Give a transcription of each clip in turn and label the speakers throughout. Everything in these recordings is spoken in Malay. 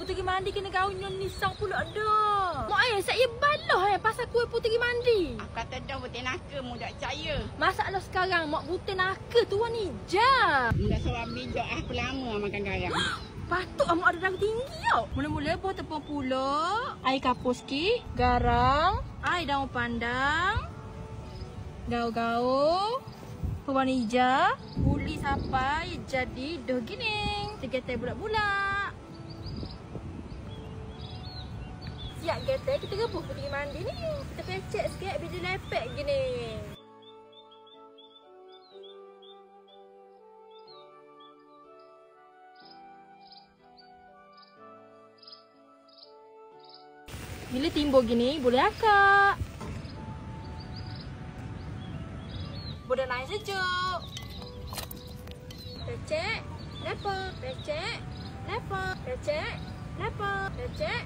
Speaker 1: Puteri mandi kena gaun nyon nisang pula dah. Mak saya balah pasal kuih puteri mandi.
Speaker 2: Aku kata dah betul naka mu tak percaya.
Speaker 1: Masalah sekarang mak buta naka tuan hijau.
Speaker 2: Mudah seorang bijak aku lama makan garam.
Speaker 1: Patut mak ada darah tinggi tau. Mula-mula buah tepung pulak, air kapur sikit, garam, air daun pandang, gaul-gaul, pewarna hijau, uli sampai jadi dah gini. Getai bulat-bulat. Siap getai, kita rebus puteri mandi ni. Kita pecek sikit biar dia lepek gini. Bila timbul gini, boleh akak. Boleh naik sejuk. Pecek, lepas, pecek, lepas, pecek, lepas, pecek,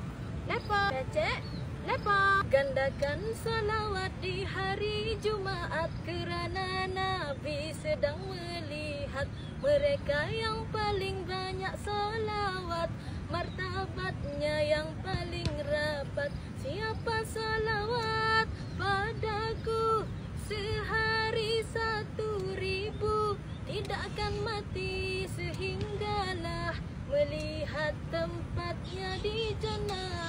Speaker 1: lepas, pecek, lepas. Gandakan salawat di hari Jumaat kerana Nabi sedang melihat mereka yang paling banyak salawat. Martabatnya yang paling rapat. Siapa salawat padaku sehari 1.000 tidak akan mati sehinggalah melihat tempatnya di jannah.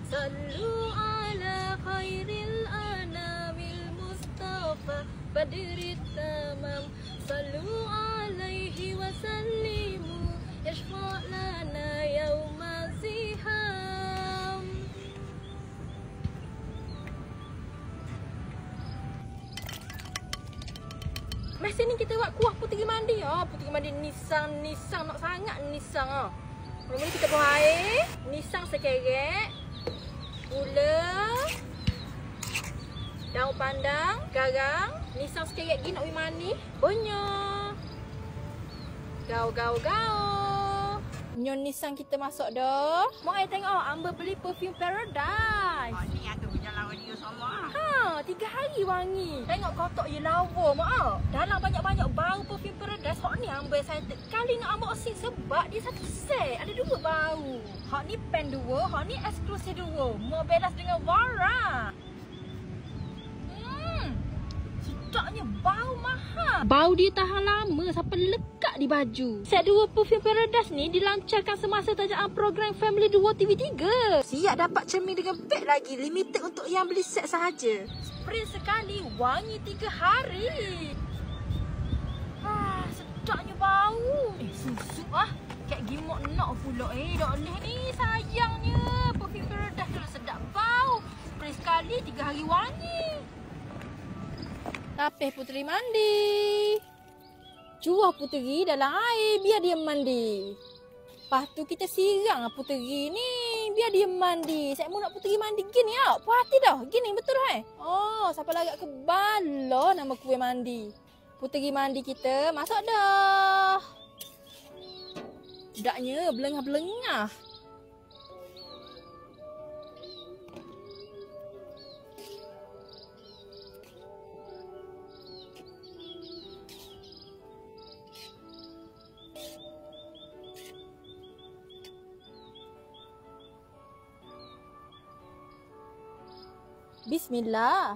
Speaker 1: Sallu ala khairil anamil mustafa badrit tamam. Sallu alaihi wa sallimu yashfa' lana yawma ziham. Masa ni kita buat kuah puteri mandi. Puteri mandi nisang nak sangat nisang. Mula-mula kita buang air, nisang sekerek, gula, daun pandang, garam, nisang sekerek gini nak pergi mandi. Banyak. Gaul. Nyon nisang kita masuk dah. Mak ai tengok Amber beli perfume Paradise.
Speaker 2: Ni aku punya lawan dia sama.
Speaker 1: 3 hari wangi. Tengok kotak je lawa mak. Dalam banyak-banyak bau perfume Paradise. Hak ni Amber saya kali nak ambil osing sebab dia satu set. Ada 2 bau. Hak ni pen 2, hak ni eksklusif 2. Mobelas dengan Wara. Sedapnya bau mahal. Bau dia tahan lama sampai lekat di baju. Set 2 perfume Paradise ni dilancarkan semasa tajaan program Family Duo TV3. Siap dapat cermin dengan beg lagi. Limited untuk yang beli set sahaja. Spray sekali, wangi 3 hari. Sedapnya bau. Susu Kayak gimok nak pula tak boleh ni sayangnya. Perfume Paradise tu sedap bau. Spray sekali 3 hari wangi. Tapih puteri mandi. Cuah puteri dalam air biar dia mandi. Lepas tu kita siram puteri ni biar dia mandi. Saya mau nak puteri mandi gini tau. Puas hati dah. Gini betul sampai lagak ke bala nama kuih mandi. Puteri mandi kita masuk dah. Sedapnya belengah-belengah. Bismillah.